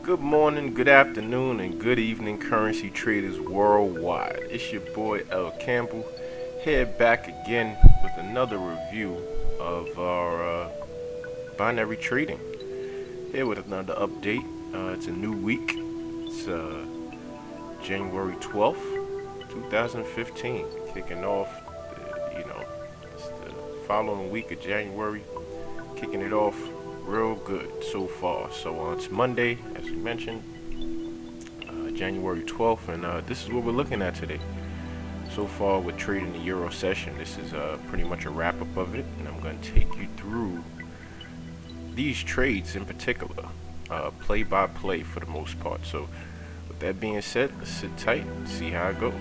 Good morning, good afternoon, and good evening, currency traders worldwide. It's your boy L. Campbell here back again with another review of our binary trading. Here with another update. It's a new week. It's January 12th, 2015. Kicking off, it's the following week of January. Kicking it off real good so far. So it's Monday, as we mentioned, January 12th, and this is what we're looking at today. So far, we're trading the Euro session. This is pretty much a wrap up of it, and I'm going to take you through these trades in particular, play by play for the most part. So, with that being said, let's sit tight and see how it goes.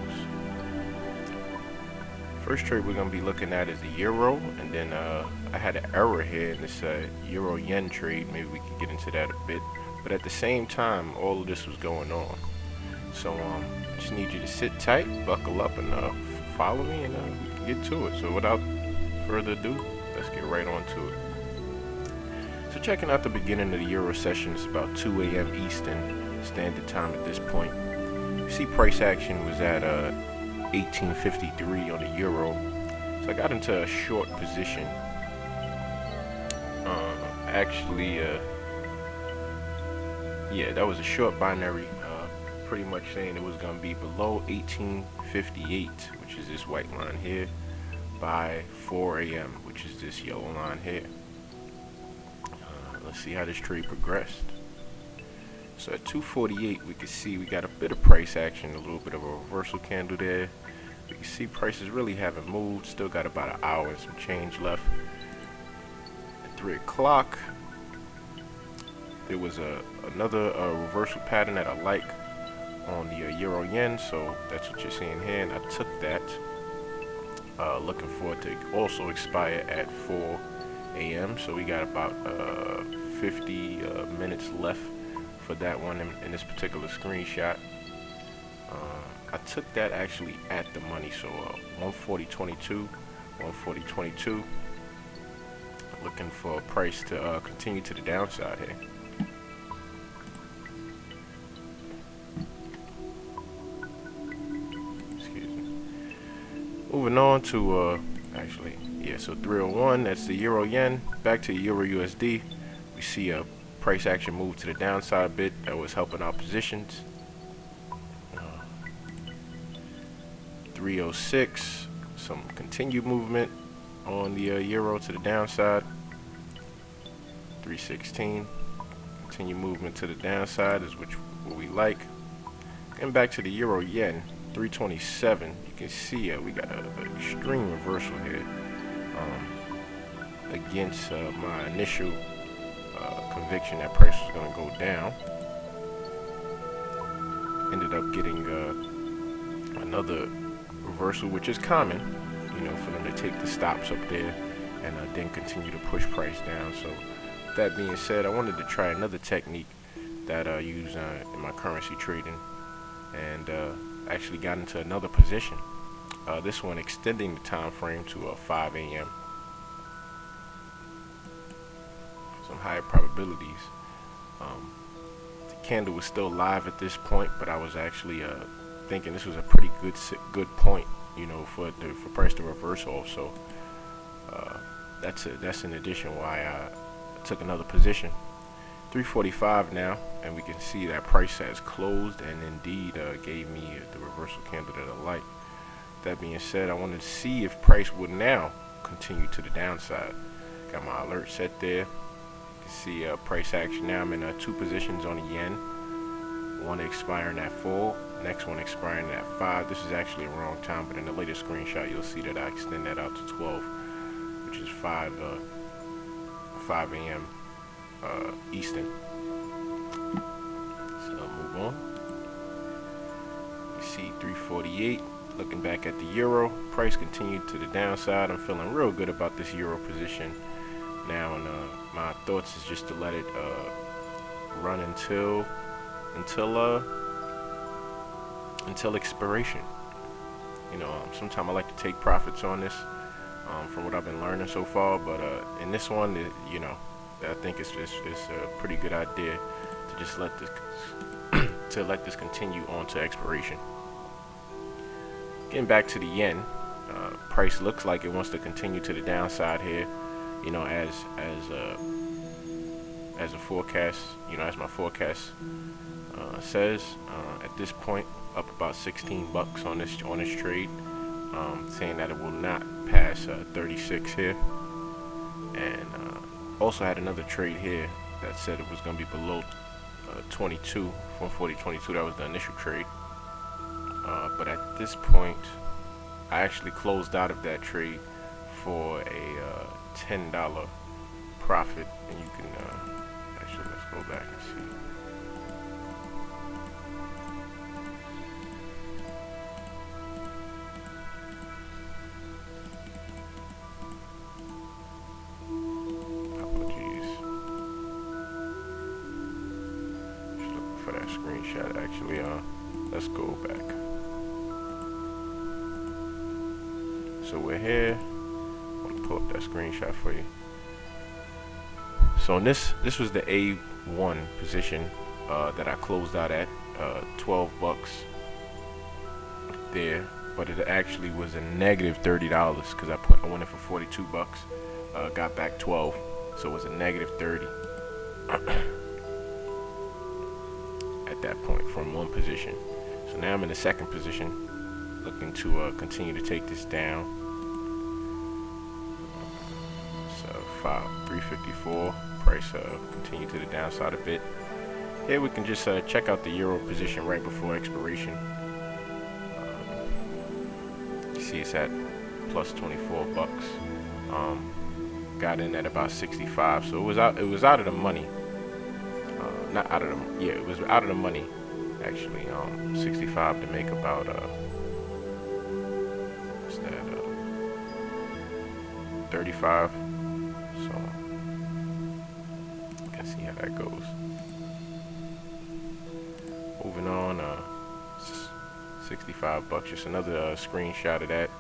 First trade we're going to be looking at is the Euro, and then I had an error here in this Euro Yen trade. Maybe we could get into that a bit, but at the same time, all of this was going on. So I just need you to sit tight, buckle up, and follow me, and we can get to it. So without further ado, let's get right on to it. So checking out the beginning of the Euro session, it's about 2 a.m. Eastern Standard Time at this point. You see price action was at 1853 on the Euro. So I got into a short position. Yeah, that was a short binary, pretty much saying it was going to be below 1858, which is this white line here, by 4 a.m., which is this yellow line here. Let's see how this trade progressed. So at 248, we can see we got a bit of price action, a little bit of a reversal candle there. We can see prices really haven't moved. Still got about an hour and some change left. At 3 o'clock, there was another reversal pattern that I like on the Euro Yen, so that's what you're seeing here, and I took that. Looking for it to also expire at 4 a.m. So we got about 50 minutes left for that one in this particular screenshot. I took that actually at the money, so 140.22, 140.22. Looking for a price to continue to the downside here. Excuse me. Moving on to so 301. That's the Euro Yen. Back to Euro USD. We see a price action move to the downside a bit. That was helping our positions. 306, some continued movement on the Euro to the downside. 316, continued movement to the downside is what we like. And back to the Euro Yen, 327. You can see we got an extreme reversal here against my initial conviction that price was going to go down. Ended up getting another reversal, which is common, for them to take the stops up there and then continue to push price down. So that being said, I wanted to try another technique that I use in my currency trading, and actually got into another position. This one extending the time frame to 5 a.m. some higher probabilities. The candle was still live at this point, but I was actually thinking this was a pretty good point, for price to reverse off. So that's in addition why I took another position. 345 now, and we can see that price has closed and indeed gave me the reversal candle that I like. That being said, I wanted to see if price would now continue to the downside. Got my alert set there. You can see price action now. I'm in two positions on the Yen. One expiring at 4, next one expiring at 5. This is actually a wrong time, but in the latest screenshot you'll see that I extend that out to 12, which is 5 a.m. Eastern. So I'll move on. You see 348. Looking back at the Euro, price continued to the downside. I'm feeling real good about this Euro position now, and my thoughts is just to let it run until expiration. Sometimes I like to take profits on this from what I've been learning so far, but in this one, I think it's a pretty good idea to to just let this continue on to expiration. Getting back to the yen, price looks like it wants to continue to the downside here. You know, as a forecast, you know, as my forecast says, at this point, up about 16 bucks on this trade, saying that it will not pass 36 here, and also had another trade here that said it was going to be below 22 from 40.22. That was the initial trade, but at this point, I actually closed out of that trade for a $10 profit, and you can actually, let's go back and see. For that screenshot, actually, let's go back. So we're here. I'm gonna pull up that screenshot for you. So this was the A1 position that I closed out at 12 bucks there, but it actually was a negative $30 because I went in for 42 bucks, got back 12, so it was a negative 30. At that point from one position. So now I'm in the second position, looking to continue to take this down. So 354, price continue to the downside a bit. Here we can just check out the euro position right before expiration. You see it's at plus 24 bucks. Got in at about 65, so it was out of the money. Not out of the, yeah, it was out of the money actually. 65 to make about what's that, 35. So you can see how that goes. Moving on, 65 bucks, just another screenshot of that.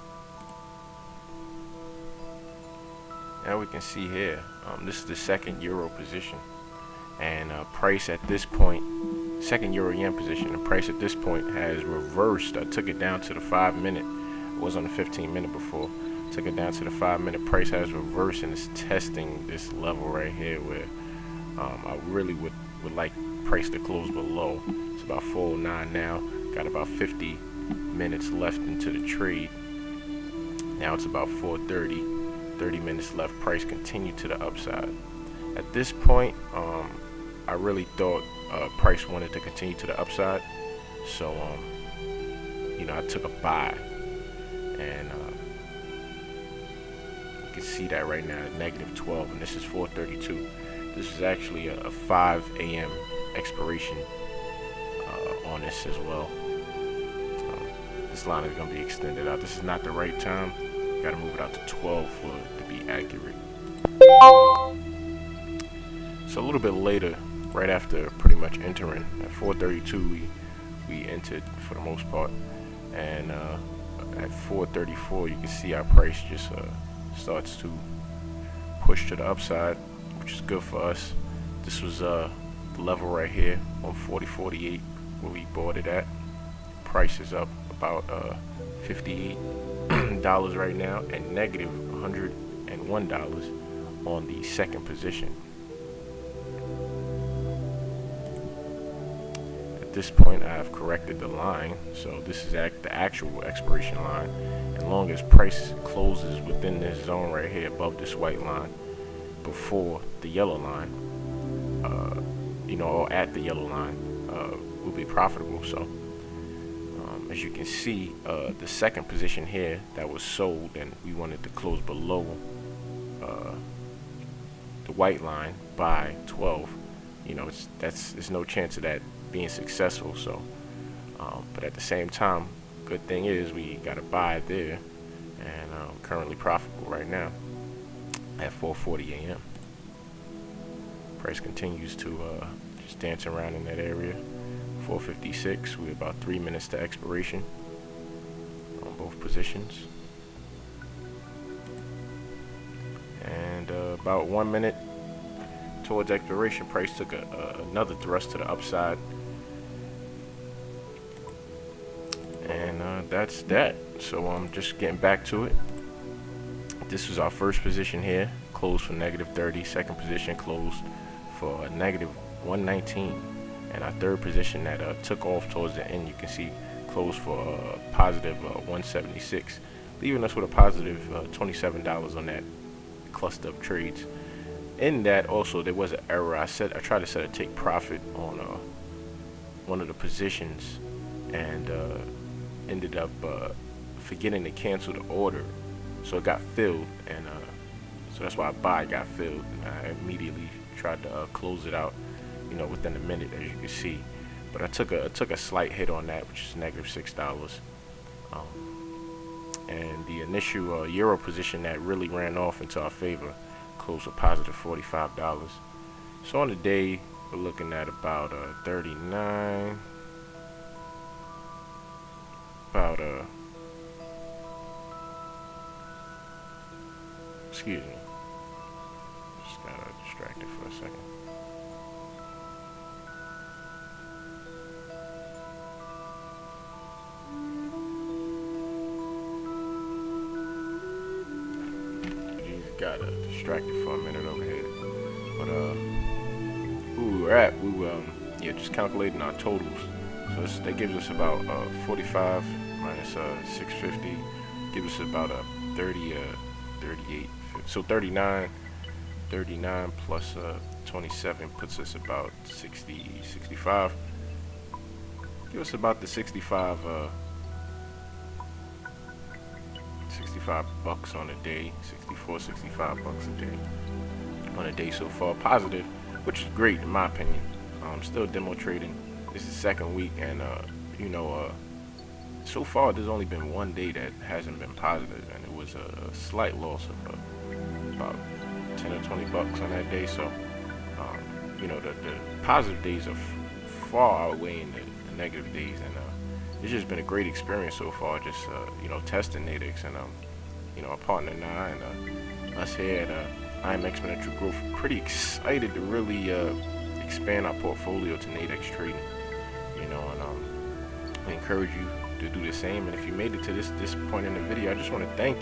Now we can see here, this is the second euro position. And price at this point, second euro yen position, the price at this point has reversed. I took it down to the 5-minute. It was on the 15-minute before. Took it down to the 5-minute. Price has reversed and is testing this level right here where I really would like price to close below. It's about 409 now. Got about 50 minutes left into the trade. Now it's about 4:30. 30 minutes left. Price continued to the upside. At this point, I really thought price wanted to continue to the upside, so you know, I took a buy, and you can see that right now, negative 12, and this is 4:32. This is actually a 5 a.m. expiration on this as well. This line is going to be extended out. This is not the right time. Got to move it out to 12 for it to be accurate. So a little bit later, right after pretty much entering at 4:32, we entered for the most part, and at 4:34 you can see our price just starts to push to the upside, which is good for us. This was the level right here on 40.48 where we bought it at. Price is up about $58 right now, and negative $101 on the second position. At this point, I have corrected the line, so this is the actual expiration line. As long as price closes within this zone right here above this white line, before the yellow line, you know, or at the yellow line, will be profitable. So as you can see, the second position here that was sold, and we wanted to close below the white line by 12. You know, there's no chance of that being successful. So but at the same time, good thing is we got a buy there, and currently profitable right now at 4:40 a.m. Price continues to just dance around in that area. 4:56. We're about 3 minutes to expiration on both positions, and about 1 minute towards expiration, price took another thrust to the upside. And that's that. So I'm just getting back to it. This was our first position here, closed for -30. Second position closed for a -119, and our third position that took off towards the end, you can see closed for a positive 176, leaving us with a positive $27 on that cluster of trades. In that also there was an error. I tried to set a take profit on one of the positions, and ended up forgetting to cancel the order, so it got filled, and so that's why buy got filled, and I immediately tried to close it out, you know, within a minute, as you can see. But I took a slight hit on that, which is -$6. And the initial euro position that really ran off into our favor closed a positive $45. So on the day we're looking at about 39, about excuse me, just got distracted for a second. Got distracted for a minute over here, but who we were at, yeah, just calculating our totals. So that gives us about 45 minus 650, gives us about 38. So 39 plus 27 puts us about 65. Give us about the 65 bucks on a day, 65 bucks a day on a day so far. Positive, which is great in my opinion. Still demo trading. This is the second week, and you know, so far there's only been one day that hasn't been positive, and it was a slight loss of about 10 or 20 bucks on that day. So you know, the positive days are far outweighing the negative days, and it's just been a great experience so far, just you know, testing Nadex, and you know, our partner and I, and us here at I Am Exponential Growth, pretty excited to really expand our portfolio to Nadex Trading, you know, and I encourage you to do the same. And if you made it to this point in the video, I just want to thank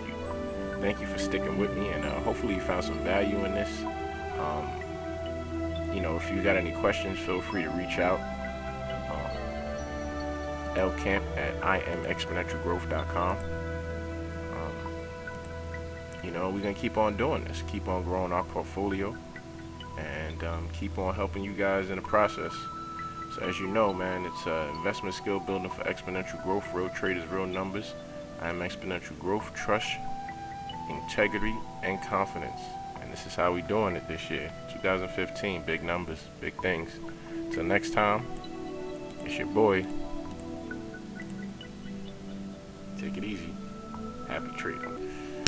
you for sticking with me, and hopefully you found some value in this. You know, if you got any questions, feel free to reach out. lcamp at imexponentialgrowth.com. You know, we're gonna keep on doing this, keep on growing our portfolio, and keep on helping you guys in the process. So as you know, man, it's investment skill building for exponential growth, real traders, real numbers. I am Exponential Growth, trust, integrity, and confidence. And this is how we doing it this year, 2015. Big numbers, big things. Till next time, it's your boy. Take it easy. Happy trading.